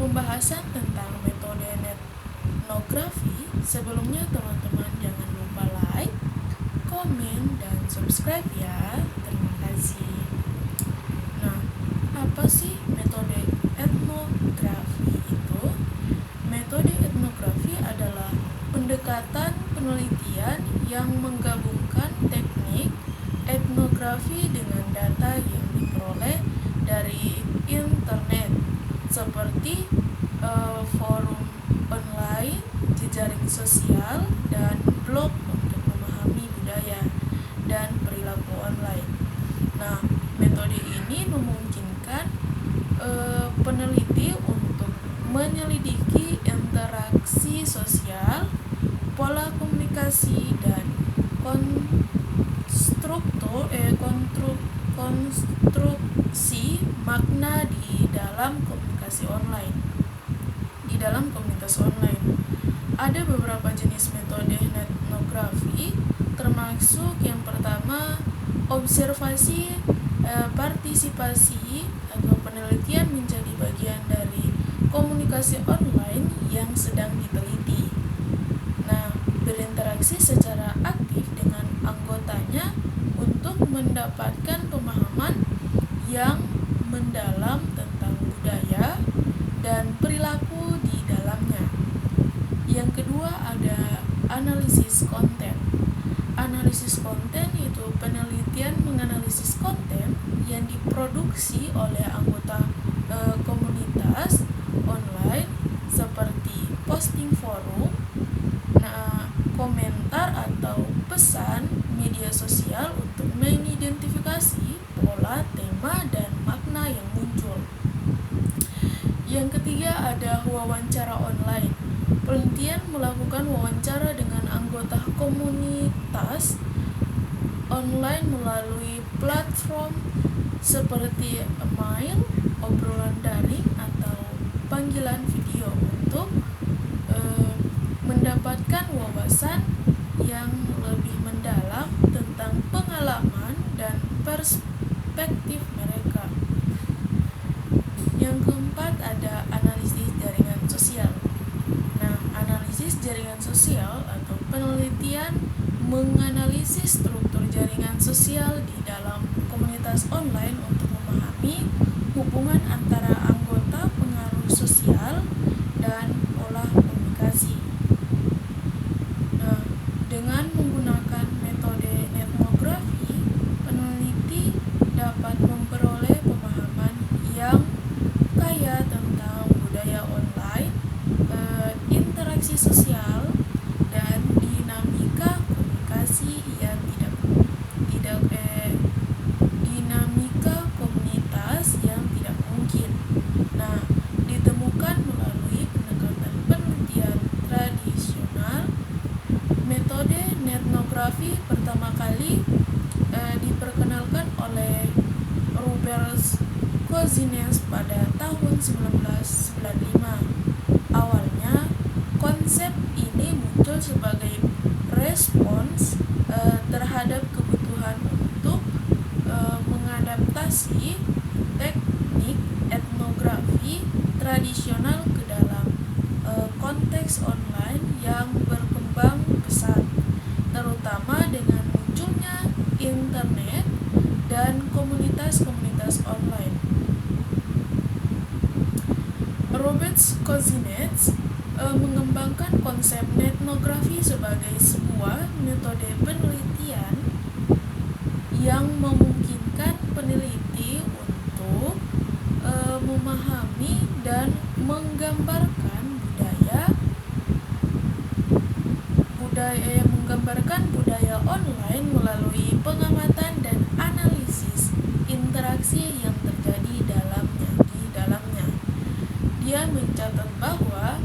pembahasan tentang metode etnografi. Sebelumnya teman-teman jangan lupa like, komen, dan subscribe ya. Terima kasih. Nah, apa sih metode etnografi itu? Metode etnografi adalah pendekatan penelitian yang menggabungkan teknik etnografi dengan data yang diperoleh dari internet seperti forum online, jejaring sosial, dan blog untuk memahami budaya dan perilaku online. Nah, metode ini memungkinkan peneliti untuk menyelidiki interaksi sosial, pola komunikasi, dan konstruksi makna di dalam komunikasi online. Di dalam komunitas online ada beberapa jenis metode etnografi, termasuk yang pertama observasi partisipasi atau penelitian menjadi bagian dari komunikasi online yang sedang diteliti. Nah, berinteraksi secara aktif dengan anggotanya untuk mendapatkan pemahaman yang mendalam tentang budaya dan perilaku di dalamnya. Yang kedua ada analisis konten. Analisis konten itu penelitian menganalisis konten yang diproduksi oleh anggota komunitas online seperti posting forum, komentar atau pesan media sosial untuk mengidentifikasi pola, tema, dan makna yang muncul. Yang ketiga ada wawancara online. Penelitian melakukan wawancara dengan anggota komunitas online melalui platform seperti email, obrolan daring, atau panggilan video untuk mendapatkan wawasan yang lebih mendalam tentang pengalaman dan perspektif mereka. Yang keempat ada analisis jaringan sosial. Nah, analisis jaringan sosial atau penelitian menganalisis struktur jaringan sosial di dalam komunitas online untuk memahami hubungan antara anggota, pengaruh sosial, dan pola komunikasi. Nah, dengan menggunakan metode etnografi, peneliti dapat memperoleh pemahaman yang kaya tentang budaya online, interaksi sosial, dan dinamika komunikasi yang dinamika komunitas yang tidak mungkin. Nah, ditemukan melalui pendekatan penelitian tradisional. Metode etnografi pertama kali diperkenalkan oleh Robert Kozinets pada tahun 1995. Awalnya, konsep ini muncul sebagai respons terhadap kebutuhan untuk mengadaptasi teknik etnografi tradisional ke dalam konteks online yang berkembang pesat, terutama dengan munculnya internet dan komunitas-komunitas online. Robert Kozinets mengembangkan konsep etnografi sebagai sebuah metode penelitian yang memungkinkan peneliti untuk memahami dan menggambarkan budaya online melalui pengamatan dan analisis interaksi yang terjadi di dalamnya. Dia mencatat bahwa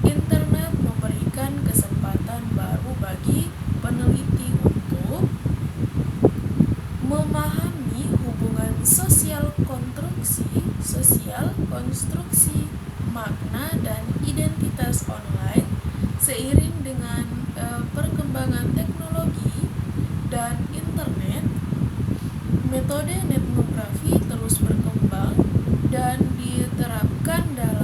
internet memberikan kesempatan baru bagi peneliti untuk memahami hubungan sosial konstruksi makna dan identitas online seiring dengan perkembangan teknologi dan internet. Metode etnografi terus berkembang dan diterapkan dalam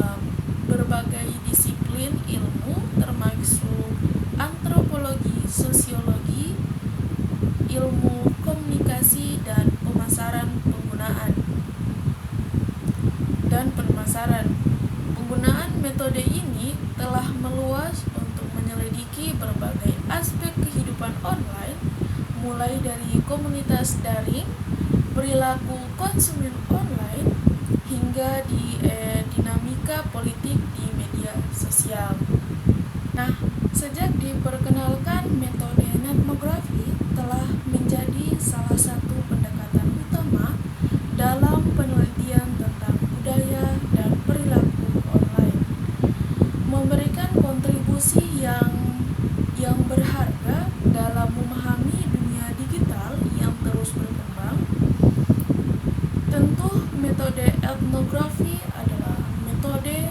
pemasaran. Penggunaan metode ini telah meluas untuk menyelidiki berbagai aspek kehidupan online, mulai dari komunitas daring, perilaku konsumen online, hingga dinamika politik di media sosial. Nah, sejak diperkenalkan, metode etnografi telah menjadi salah satu pendekatan utama dalam penelitian tentang budaya dan perilaku online, memberikan kontribusi yang berharga dalam memahami dunia digital yang terus berkembang. Tentu, metode etnografi adalah metode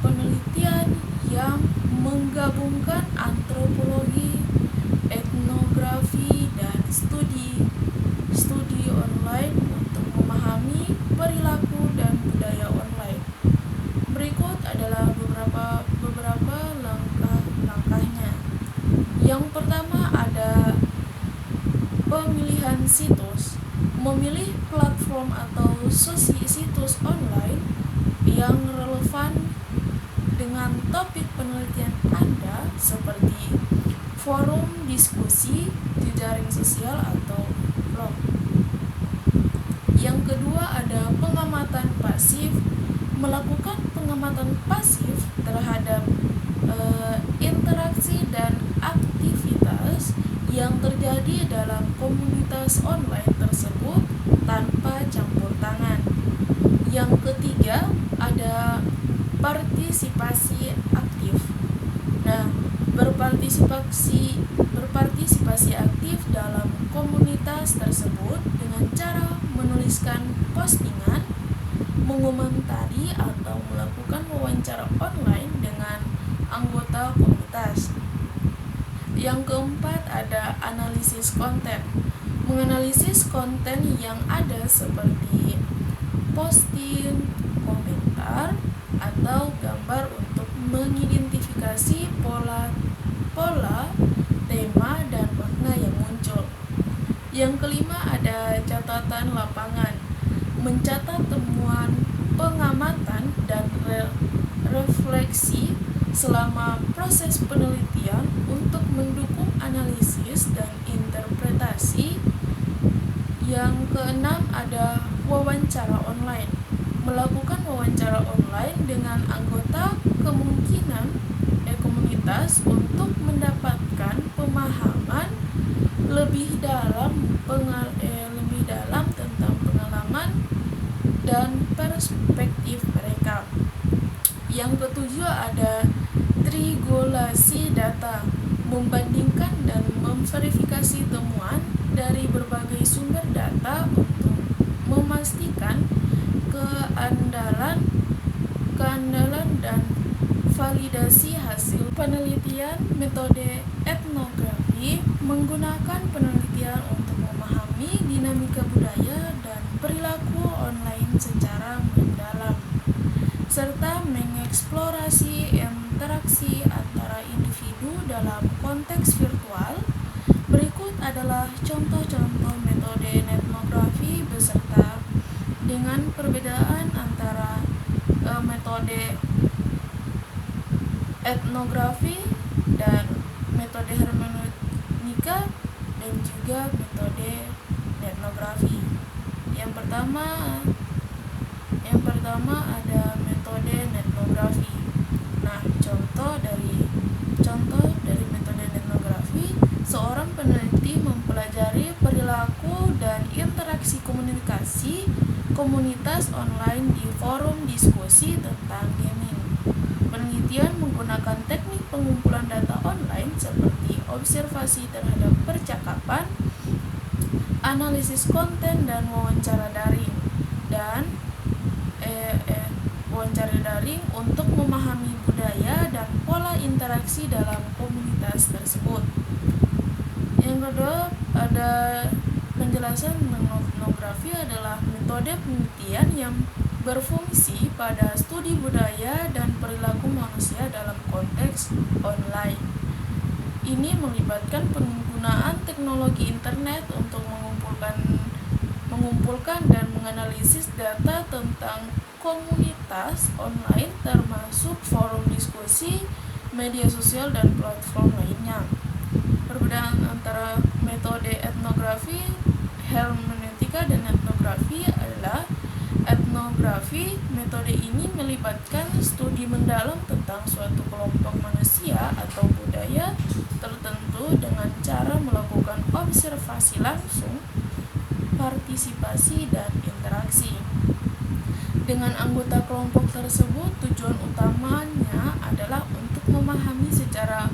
penelitian yang menggabungkan antropologi, etnografi, dan studi online untuk memahami perilaku dan budaya online. Berikut adalah beberapa langkah-langkahnya. Yang pertama ada pemilihan situs. Memilih platform atau situs online yang relevan dengan topik penelitian Anda, seperti forum diskusi, jejaring sosial, atau blog. Yang kedua ada pengamatan pasif. Melakukan pengamatan pasif terhadap interaksi dan aktivitas yang terjadi dalam komunitas online tersebut tanpa campur tangan. Yang ketiga ada partisipasi aktif. Nah, berpartisipasi aktif dalam komunitas tersebut dengan cara menuliskan postingan, mengomentari, atau melakukan wawancara online dengan anggota komunitas. Yang keempat ada analisis konten. Menganalisis konten yang ada seperti posting, komentar, atau gambar untuk mengidentifikasi pola, tema, dan makna yang muncul. Yang kelima ada catatan lapangan. Mencatat temuan pengamatan dan refleksi selama proses penelitian untuk mendukung analisis dan interpretasi. Yang keenam ada wawancara online. Melakukan wawancara online dengan anggota komunitas untuk mendapatkan pemahaman lebih dalam tentang pengalaman dan perspektif mereka. Yang ketujuh ada triangulasi data. Membandingkan dan memverifikasi temuan dari berbagai sumber data untuk memastikan keandalan dan validasi hasil penelitian. Metode etnografi menggunakan penelitian untuk memahami dinamika budaya dan perilaku online secara mendalam, serta mengeksplorasi interaksi antara individu dalam konteks virtual. Berikut adalah contoh-contoh metode etnografi beserta dengan perbedaan antara metode etnografi dan metode hermeneutika dan juga metode etnografi. Yang pertama ada metode etnografi. Nah, contoh dari metode etnografi, seorang peneliti mempelajari perilaku dan interaksi komunitas online di forum diskusi tentang gaming. Penelitian menggunakan teknik pengumpulan data online seperti observasi terhadap percakapan, analisis konten, dan wawancara daring untuk memahami budaya dan pola interaksi dalam komunitas tersebut. Yang kedua ada penjelasan. Etnografi adalah metode penelitian yang berfungsi pada studi budaya dan perilaku manusia dalam konteks online. Ini melibatkan penggunaan teknologi internet untuk mengumpulkan dan menganalisis data tentang komunitas online termasuk forum diskusi, media sosial, dan platform lainnya. Perbedaan antara metode etnografi, hermeneutika, dan etnografi adalah etnografi, metode ini melibatkan studi mendalam tentang suatu kelompok manusia atau budaya tertentu dengan cara melakukan observasi langsung, partisipasi, dan interaksi dengan anggota kelompok tersebut. Tujuan utamanya adalah untuk memahami secara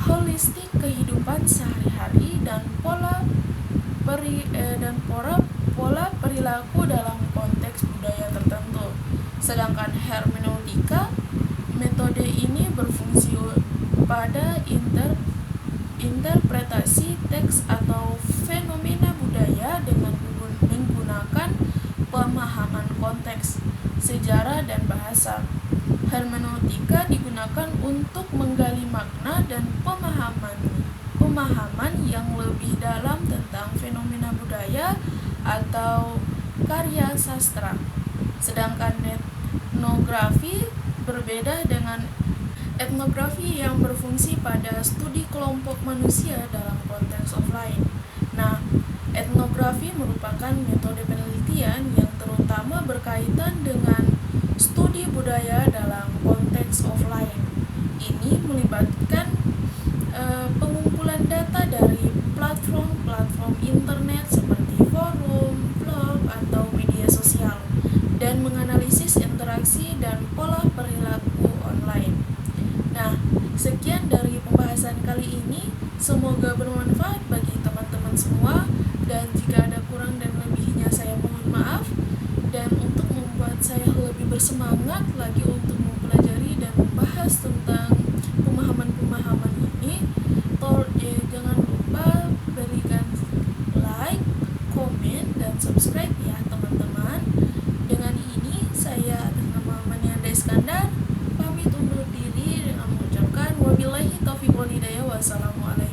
holistik kehidupan sehari-hari dan pola perilaku dalam konteks budaya tertentu. Sedangkan hermeneutika, metode ini berfungsi pada interpretasi teks atau fenomena budaya dengan menggunakan pemahaman konteks, sejarah, dan bahasa. Hermeneutika digunakan untuk menggali makna dan pemahaman yang lebih dalam tentang fenomena budaya atau karya sastra. Sedangkan etnografi berbeda dengan etnografi yang berfungsi pada studi kelompok manusia dalam konteks offline. Nah, etnografi merupakan metode penelitian yang terutama berkaitan dengan studi budaya dalam konteks offline. Ini melibatkan pengumpulan data dari platform internet seperti forum, blog, atau media sosial, dan menganalisis interaksi dan pola perilaku online. Nah, sekian dari pembahasan kali ini. Semoga bermanfaat bagi teman-teman semua, dan jika ada kurang dan lebihnya saya mohon maaf. Dan untuk membuat saya lebih bersemangat lagi untuk mempelajari dan membahas tentang pemahaman-pemahaman ini, jangan lupa berikan like, komen, dan subscribe ya teman-teman. Dengan ini saya atas nama Manianda Iskandar pamit undur diri dengan mengucapkan wabillahi taufiq wal hidayah. Wassalamualaikum